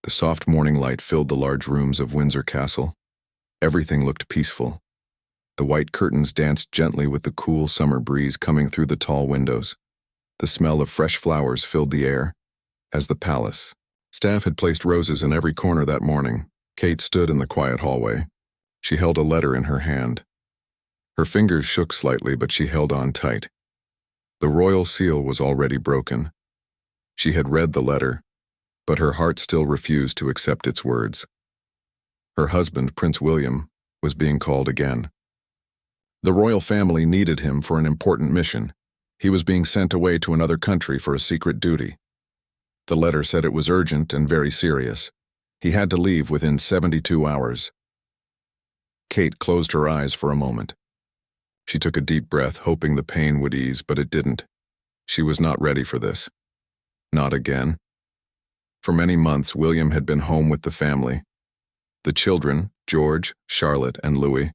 The soft morning light filled the large rooms of Windsor Castle. Everything looked peaceful. The white curtains danced gently with the cool summer breeze coming through the tall windows. The smell of fresh flowers filled the air. As the palace staff had placed roses in every corner that morning, Kate stood in the quiet hallway. She held a letter in her hand. Her fingers shook slightly, but she held on tight. The royal seal was already broken. She had read the letter, but her heart still refused to accept its words. Her husband, Prince William, was being called again. The royal family needed him for an important mission. He was being sent away to another country for a secret duty. The letter said it was urgent and very serious. He had to leave within 72 hours. Kate closed her eyes for a moment. She took a deep breath, hoping the pain would ease, but it didn't. She was not ready for this. Not again. For many months, William had been home with the family. The children, George, Charlotte, and Louis,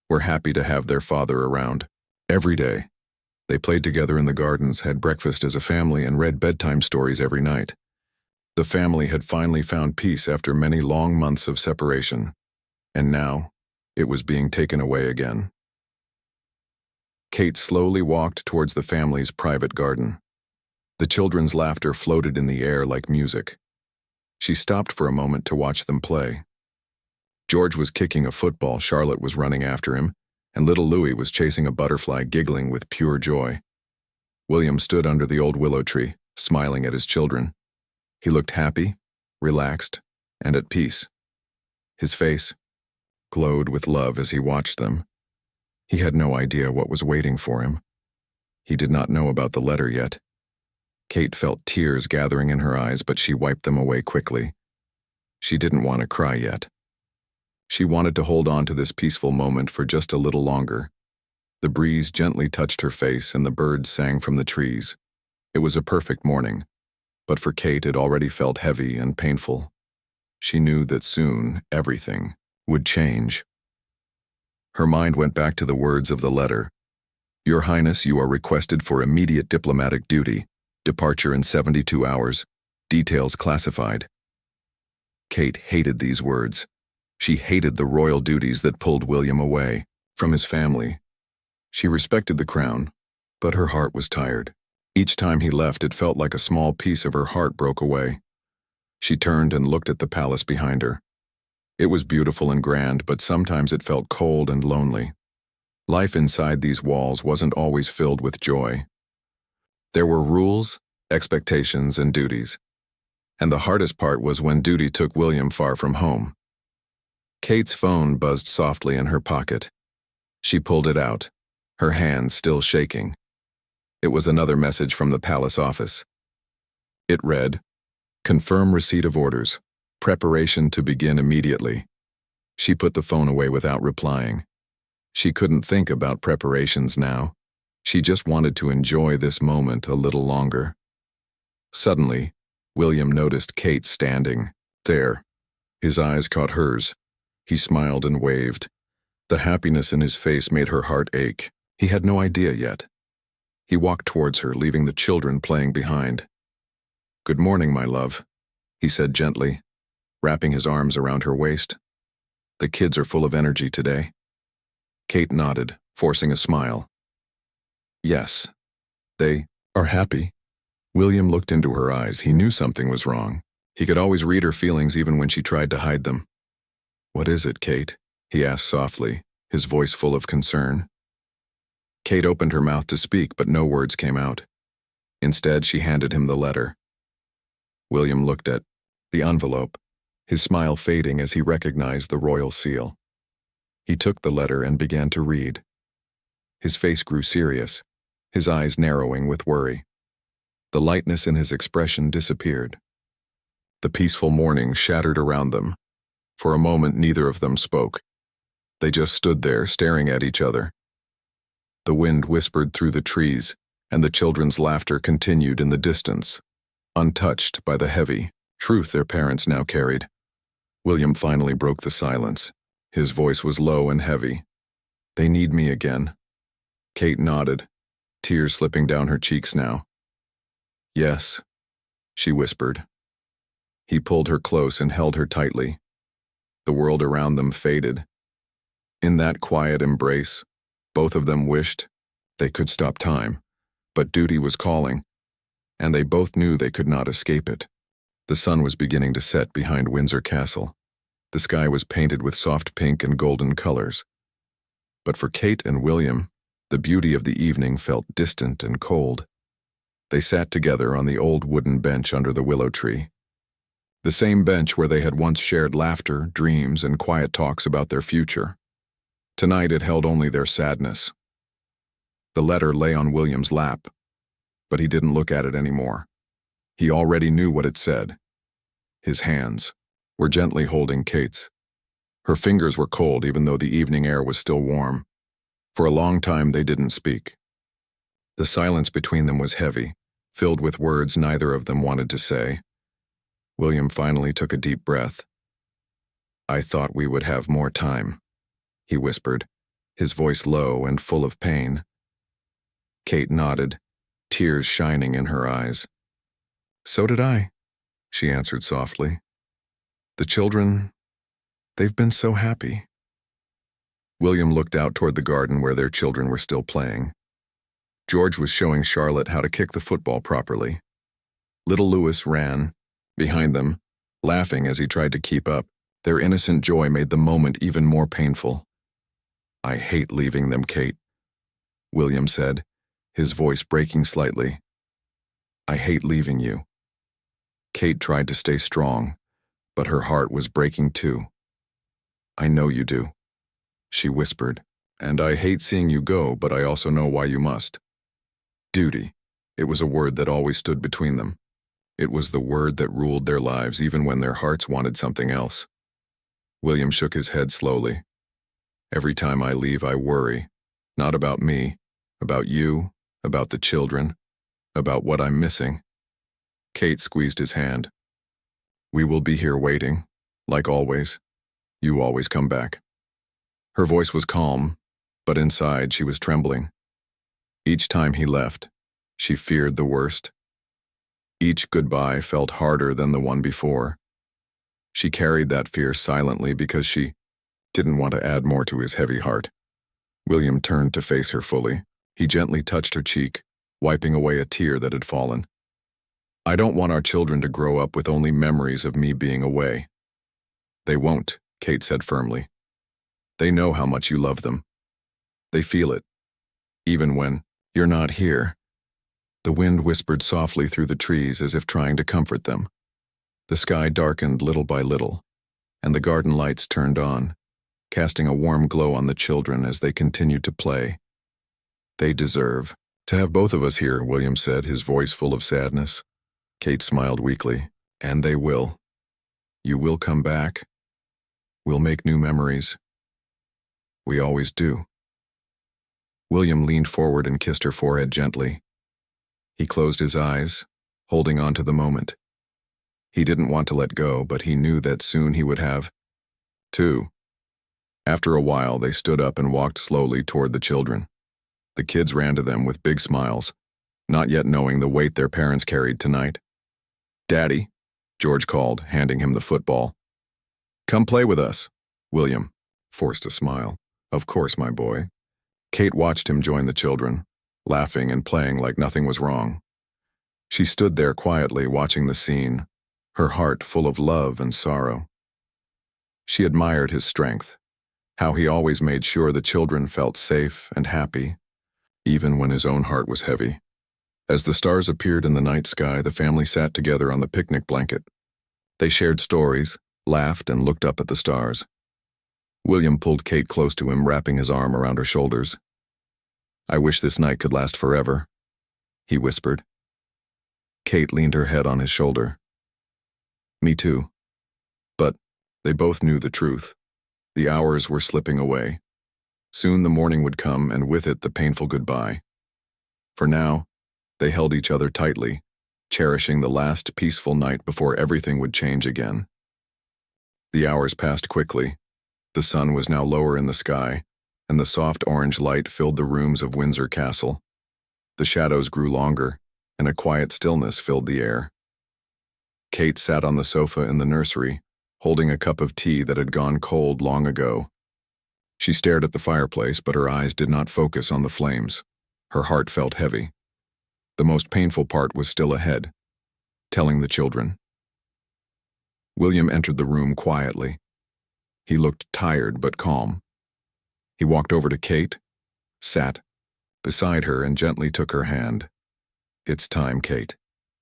were happy to have their father around. Every day, they played together in the gardens, had breakfast as a family, and read bedtime stories every night. The family had finally found peace after many long months of separation, and now it was being taken away again. Kate slowly walked towards the family's private garden. The children's laughter floated in the air like music. She stopped for a moment to watch them play. George was kicking a football, Charlotte was running after him, and little Louis was chasing a butterfly, giggling with pure joy. William stood under the old willow tree, smiling at his children. He looked happy, relaxed, and at peace. His face glowed with love as he watched them. He had no idea what was waiting for him. He did not know about the letter yet. Kate felt tears gathering in her eyes, but she wiped them away quickly. She didn't want to cry yet. She wanted to hold on to this peaceful moment for just a little longer. The breeze gently touched her face and the birds sang from the trees. It was a perfect morning, but for Kate it already felt heavy and painful. She knew that soon everything would change. Her mind went back to the words of the letter. "Your Highness, you are requested for immediate diplomatic duty. Departure in 72 hours. Details classified." Kate hated these words. She hated the royal duties that pulled William away from his family. She respected the crown, but her heart was tired. Each time he left, it felt like a small piece of her heart broke away. She turned and looked at the palace behind her. It was beautiful and grand, but sometimes it felt cold and lonely. Life inside these walls wasn't always filled with joy. There were rules, expectations, and duties. And the hardest part was when duty took William far from home. Kate's phone buzzed softly in her pocket. She pulled it out, her hands still shaking. It was another message from the palace office. It read, "Confirm receipt of orders. Preparation to begin immediately." She put the phone away without replying. She couldn't think about preparations now. She just wanted to enjoy this moment a little longer. Suddenly, William noticed Kate standing there. His eyes caught hers. He smiled and waved. The happiness in his face made her heart ache. He had no idea yet. He walked towards her, leaving the children playing behind. "Good morning, my love," he said gently, wrapping his arms around her waist. "The kids are full of energy today." Kate nodded, forcing a smile. "Yes, they are happy." William looked into her eyes. He knew something was wrong. He could always read her feelings even when she tried to hide them. "What is it, Kate?" he asked softly, his voice full of concern. Kate opened her mouth to speak, but no words came out. Instead, she handed him the letter. William looked at the envelope, his smile fading as he recognized the royal seal. He took the letter and began to read. His face grew serious, his eyes narrowing with worry. The lightness in his expression disappeared. The peaceful morning shattered around them. For a moment, neither of them spoke. They just stood there, staring at each other. The wind whispered through the trees, and the children's laughter continued in the distance, untouched by the heavy truth their parents now carried. William finally broke the silence. His voice was low and heavy. "They need me again." Kate nodded, tears slipping down her cheeks now. "Yes," she whispered. He pulled her close and held her tightly. The world around them faded. In that quiet embrace, both of them wished they could stop time, but duty was calling, and they both knew they could not escape it. The sun was beginning to set behind Windsor Castle. The sky was painted with soft pink and golden colors. But for Kate and William, the beauty of the evening felt distant and cold. They sat together on the old wooden bench under the willow tree. The same bench where they had once shared laughter, dreams, and quiet talks about their future. Tonight it held only their sadness. The letter lay on William's lap, but he didn't look at it anymore. He already knew what it said. His hands were gently holding Kate's. Her fingers were cold even though the evening air was still warm. For a long time they didn't speak. The silence between them was heavy, filled with words neither of them wanted to say. William finally took a deep breath. "I thought we would have more time," he whispered, his voice low and full of pain. Kate nodded, tears shining in her eyes. "So did I," she answered softly. "The children, they've been so happy." William looked out toward the garden where their children were still playing. George was showing Charlotte how to kick the football properly. Little Louis ran behind them, laughing as he tried to keep up. Their innocent joy made the moment even more painful. "I hate leaving them, Kate," William said, his voice breaking slightly. "I hate leaving you." Kate tried to stay strong, but her heart was breaking too. "I know you do," she whispered, "and I hate seeing you go, but I also know why you must." Duty. It was a word that always stood between them. It was the word that ruled their lives even when their hearts wanted something else. William shook his head slowly. "Every time I leave, I worry. Not about me, about you, about the children, about what I'm missing." Kate squeezed his hand. "We will be here waiting, like always. You always come back." Her voice was calm, but inside she was trembling. Each time he left, she feared the worst. Each goodbye felt harder than the one before. She carried that fear silently because she didn't want to add more to his heavy heart. William turned to face her fully. He gently touched her cheek, wiping away a tear that had fallen. "I don't want our children to grow up with only memories of me being away." "They won't," Kate said firmly. "They know how much you love them. They feel it, even when you're not here." The wind whispered softly through the trees as if trying to comfort them. The sky darkened little by little, and the garden lights turned on, casting a warm glow on the children as they continued to play. "They deserve to have both of us here," William said, his voice full of sadness. Kate smiled weakly. "And they will. You will come back. We'll make new memories. We always do." William leaned forward and kissed her forehead gently. He closed his eyes, holding on to the moment. He didn't want to let go, but he knew that soon he would have to. After a while, they stood up and walked slowly toward the children. The kids ran to them with big smiles, not yet knowing the weight their parents carried tonight. "Daddy," George called, handing him the football. "Come play with us." William forced a smile. "Of course, my boy." Kate watched him join the children, laughing and playing like nothing was wrong. She stood there quietly watching the scene, her heart full of love and sorrow. She admired his strength, how he always made sure the children felt safe and happy, even when his own heart was heavy. As the stars appeared in the night sky, the family sat together on the picnic blanket. They shared stories, laughed, and looked up at the stars. William pulled Kate close to him, wrapping his arm around her shoulders. "I wish this night could last forever," he whispered. Kate leaned her head on his shoulder. "Me too." But they both knew the truth. The hours were slipping away. Soon the morning would come, and with it the painful goodbye. For now, they held each other tightly, cherishing the last peaceful night before everything would change again. The hours passed quickly. The sun was now lower in the sky, and the soft orange light filled the rooms of Windsor Castle. The shadows grew longer, and a quiet stillness filled the air. Kate sat on the sofa in the nursery, holding a cup of tea that had gone cold long ago. She stared at the fireplace, but her eyes did not focus on the flames. Her heart felt heavy. The most painful part was still ahead, telling the children. William entered the room quietly. He looked tired but calm. He walked over to Kate, sat beside her, and gently took her hand. "It's time, Kate,"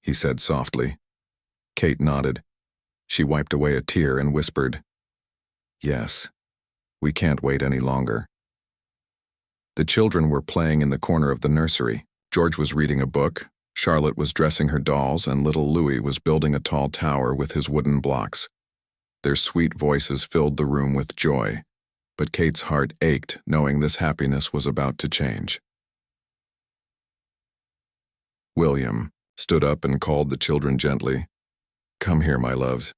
he said softly. Kate nodded. She wiped away a tear and whispered, "Yes, we can't wait any longer." The children were playing in the corner of the nursery. George was reading a book, Charlotte was dressing her dolls, and little Louis was building a tall tower with his wooden blocks. Their sweet voices filled the room with joy, but Kate's heart ached knowing this happiness was about to change. William stood up and called the children gently. "Come here, my loves.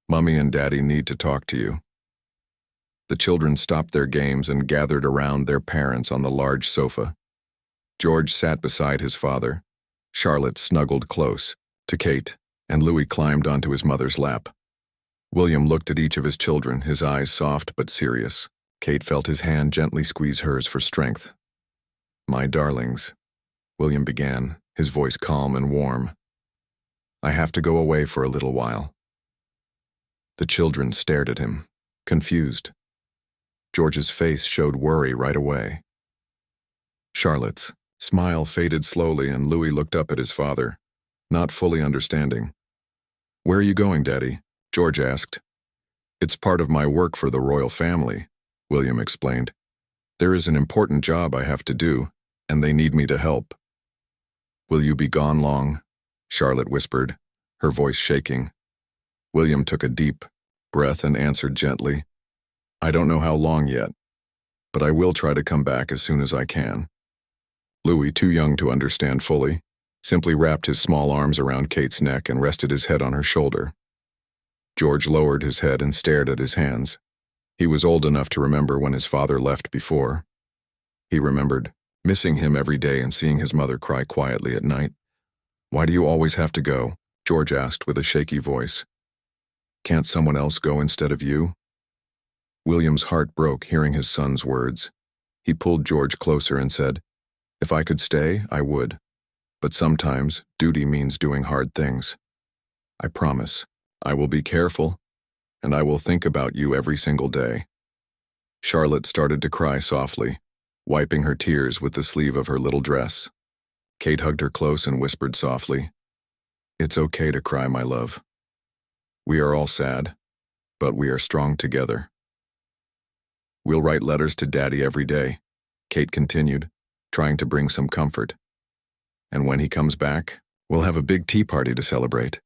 Mummy and Daddy need to talk to you." The children stopped their games and gathered around their parents on the large sofa. George sat beside his father. Charlotte snuggled close to Kate, and Louis climbed onto his mother's lap. William looked at each of his children, his eyes soft but serious. Kate felt his hand gently squeeze hers for strength. "My darlings," William began, his voice calm and warm. "I have to go away for a little while." The children stared at him, confused. George's face showed worry right away. Charlotte's smile faded slowly, and Louis looked up at his father, not fully understanding. "Where are you going, Daddy?" George asked. "It's part of my work for the royal family," William explained. "There is an important job I have to do, and they need me to help." "Will you be gone long?" Charlotte whispered, her voice shaking. William took a deep breath and answered gently, "I don't know how long yet, but I will try to come back as soon as I can." Louis, too young to understand fully, simply wrapped his small arms around Kate's neck and rested his head on her shoulder. George lowered his head and stared at his hands. He was old enough to remember when his father left before. He remembered missing him every day and seeing his mother cry quietly at night. "Why do you always have to go?" George asked with a shaky voice. "Can't someone else go instead of you?" William's heart broke hearing his son's words. He pulled George closer and said, "If I could stay, I would. But sometimes duty means doing hard things. I promise, I will be careful, and I will think about you every single day." Charlotte started to cry softly, wiping her tears with the sleeve of her little dress. Kate hugged her close and whispered softly, "It's okay to cry, my love. We are all sad, but we are strong together." "We'll write letters to Daddy every day," Kate continued, trying to bring some comfort. "And when he comes back, we'll have a big tea party to celebrate."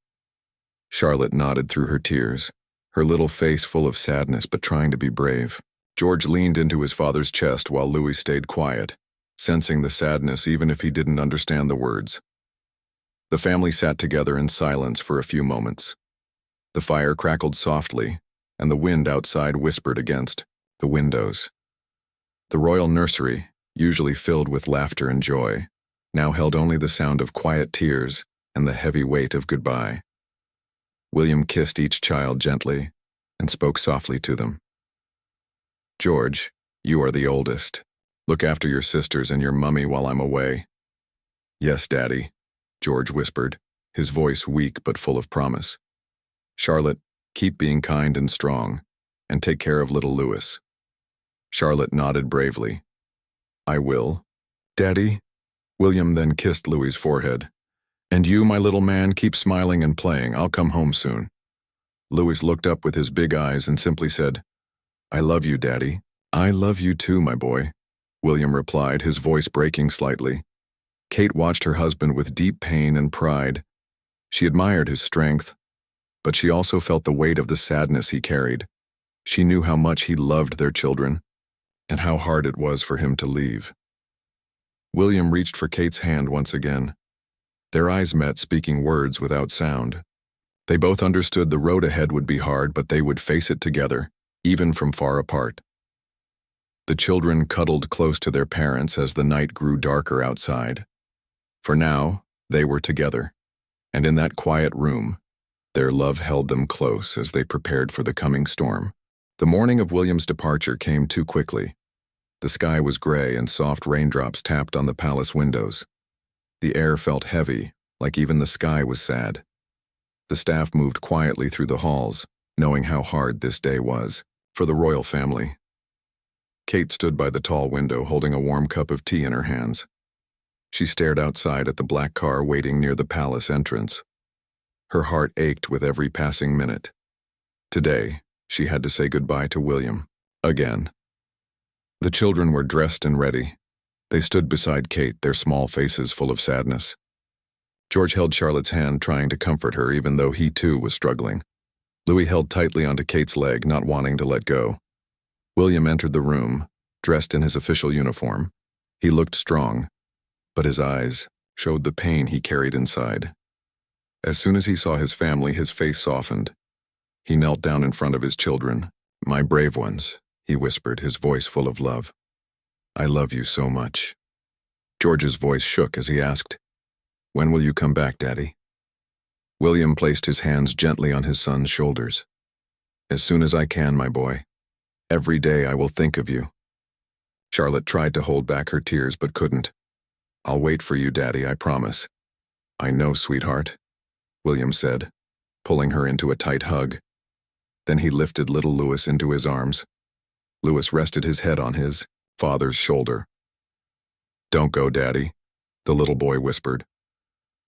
Charlotte nodded through her tears, her little face full of sadness but trying to be brave. George leaned into his father's chest while Louis stayed quiet, sensing the sadness even if he didn't understand the words. The family sat together in silence for a few moments. The fire crackled softly, and the wind outside whispered against the windows. The royal nursery, usually filled with laughter and joy, now held only the sound of quiet tears and the heavy weight of goodbye. William kissed each child gently and spoke softly to them. "George, you are the oldest. Look after your sisters and your mummy while I'm away." "Yes, Daddy," George whispered, his voice weak but full of promise. "Charlotte, keep being kind and strong, and take care of little Louis." Charlotte nodded bravely. "I will, Daddy." William then kissed Louis's forehead. "And you, my little man, keep smiling and playing. I'll come home soon." Louis looked up with his big eyes and simply said, "I love you, Daddy." "I love you too, my boy," William replied, his voice breaking slightly. Kate watched her husband with deep pain and pride. She admired his strength, but she also felt the weight of the sadness he carried. She knew how much he loved their children, and how hard it was for him to leave. William reached for Kate's hand once again. Their eyes met, speaking words without sound. They both understood the road ahead would be hard, but they would face it together, even from far apart. The children cuddled close to their parents as the night grew darker outside. For now, they were together, and in that quiet room, Their love held them close as they prepared for the coming storm. The morning of William's departure came too quickly. The sky was gray and soft raindrops tapped on the palace windows. The air felt heavy, like even the sky was sad. The staff moved quietly through the halls, knowing how hard this day was for the royal family. Kate stood by the tall window holding a warm cup of tea in her hands. She stared outside at the black car waiting near the palace entrance. Her heart ached with every passing minute. Today, she had to say goodbye to William, again. The children were dressed and ready. They stood beside Kate, their small faces full of sadness. George held Charlotte's hand, trying to comfort her, even though he too was struggling. Louis held tightly onto Kate's leg, not wanting to let go. William entered the room, dressed in his official uniform. He looked strong, but his eyes showed the pain he carried inside. As soon as he saw his family, his face softened. He knelt down in front of his children. "My brave ones," he whispered, his voice full of love. "I love you so much." George's voice shook as he asked, "When will you come back, Daddy?" William placed his hands gently on his son's shoulders. "As soon as I can, my boy. Every day I will think of you." Charlotte tried to hold back her tears but couldn't. "I'll wait for you, Daddy, I promise." "I know, sweetheart," William said, pulling her into a tight hug. Then he lifted little Louis into his arms. Louis rested his head on his father's shoulder. "Don't go, Daddy," the little boy whispered.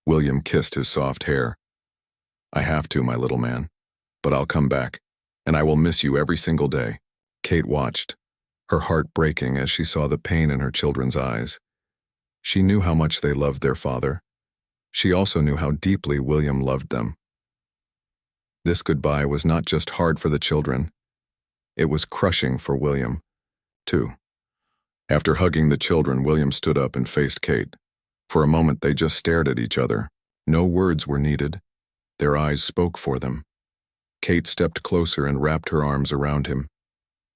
William kissed his soft hair. "I have to, my little man, but I'll come back, and I will miss you every single day." Kate watched, her heart breaking as she saw the pain in her children's eyes. She knew how much they loved their father. She also knew how deeply William loved them. This goodbye was not just hard for the children. It was crushing for William, too. After hugging the children, William stood up and faced Kate. For a moment, they just stared at each other. No words were needed. Their eyes spoke for them. Kate stepped closer and wrapped her arms around him.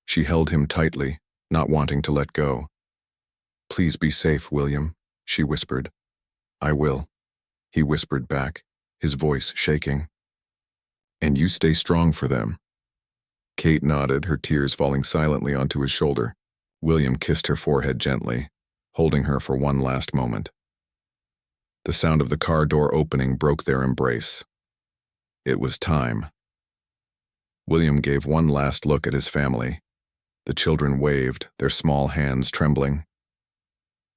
She held him tightly, not wanting to let go. "Please be safe, William," she whispered. "I will," he whispered back, his voice shaking. "And you stay strong for them." Kate nodded, her tears falling silently onto his shoulder. William kissed her forehead gently, holding her for one last moment. The sound of the car door opening broke their embrace. It was time. William gave one last look at his family. The children waved, their small hands trembling.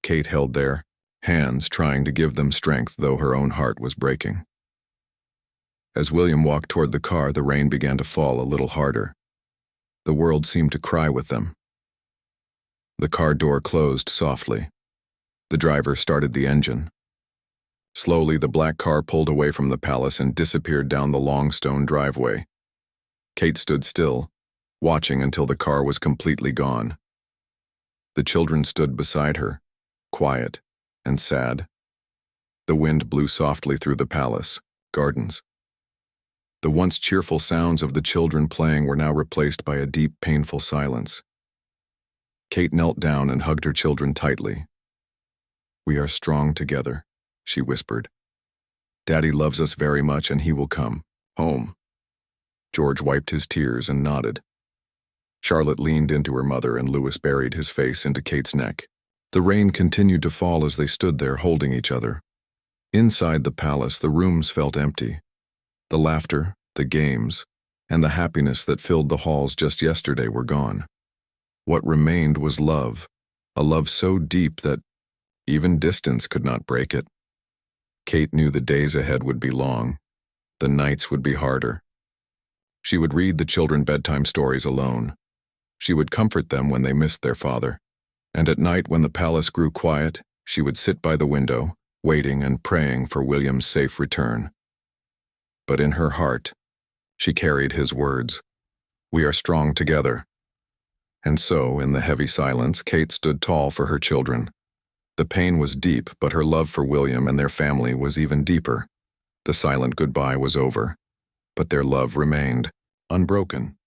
Kate held their hands, trying to give them strength, though her own heart was breaking. As William walked toward the car, the rain began to fall a little harder. The world seemed to cry with them. The car door closed softly. The driver started the engine. Slowly, the black car pulled away from the palace and disappeared down the long stone driveway. Kate stood still, watching until the car was completely gone. The children stood beside her, quiet and sad. The wind blew softly through the palace gardens. The once cheerful sounds of the children playing were now replaced by a deep, painful silence. Kate knelt down and hugged her children tightly. "We are strong together," she whispered. "Daddy loves us very much, and he will come home." George wiped his tears and nodded. Charlotte leaned into her mother, and Louis buried his face into Kate's neck. The rain continued to fall as they stood there holding each other. Inside the palace, the rooms felt empty. The laughter, the games, and the happiness that filled the halls just yesterday were gone. What remained was love, a love so deep that even distance could not break it. Kate knew the days ahead would be long. The nights would be harder. She would read the children bedtime stories alone. She would comfort them when they missed their father. And at night, when the palace grew quiet, she would sit by the window, waiting and praying for William's safe return. But in her heart, she carried his words, "We are strong together." And so, in the heavy silence, Kate stood tall for her children. The pain was deep, but her love for William and their family was even deeper. The silent goodbye was over, but their love remained, unbroken.